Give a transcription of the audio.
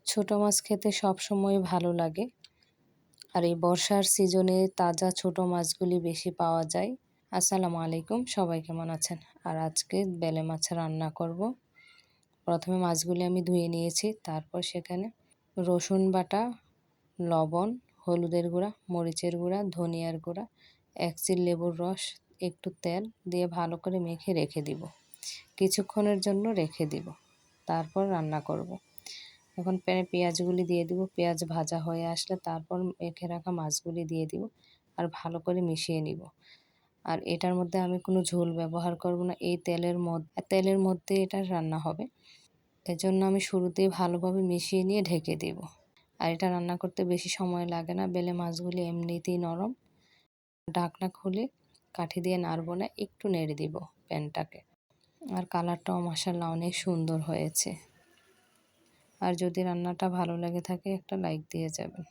ছোট মাছ খেতে সবসময় ভালো লাগে। আর এই বর্ষার সিজনে তাজা ছোট মাছগুলি বেশি পাওয়া যায়। আসসালামু আলাইকুম, সবাই কেমন আছেন? আর আজকে বেলে মাছ রান্না করব। প্রথমে মাছগুলি আমি ধুয়ে নিয়েছি, তারপর সেখানে রসুন বাটা, লবণ, হলুদের গুঁড়া, মরিচের গুঁড়া, ধনিয়ার গুঁড়া, 1 চিল লেবুর রস, একটু তেল দিয়ে ভালো করে মেখে রেখে দিব। কিছুক্ষণের জন্য রেখে দিব, তারপর রান্না করব। এখন প্যানে পেঁয়াজগুলি দিয়ে দিব। পেঁয়াজ ভাজা হয়ে আসলে তারপর মেখে রাখা মাছগুলি দিয়ে দিব আর ভালো করে মিশিয়ে নিব। আর এটার মধ্যে আমি কোনো ঝোল ব্যবহার করব না, এই তেলের মধ্যে এটা রান্না হবে। এজন্য আমি শুরুতেই ভালোভাবে মিশিয়ে নিয়ে ঢেকে দেব। আর এটা রান্না করতে বেশি সময় লাগে না, বেলে মাছগুলি এমনিতেই নরম। ঢাকনা খুলে কাঠি দিয়ে নাড়ব না, একটু নেড়ে দিব প্যানটাকে। আর কালারটাও মাশাআল্লাহ অনেক সুন্দর হয়েছে। আর যদি রান্নাটা ভালো লেগে থাকে একটা লাইক দিয়ে যাবেন।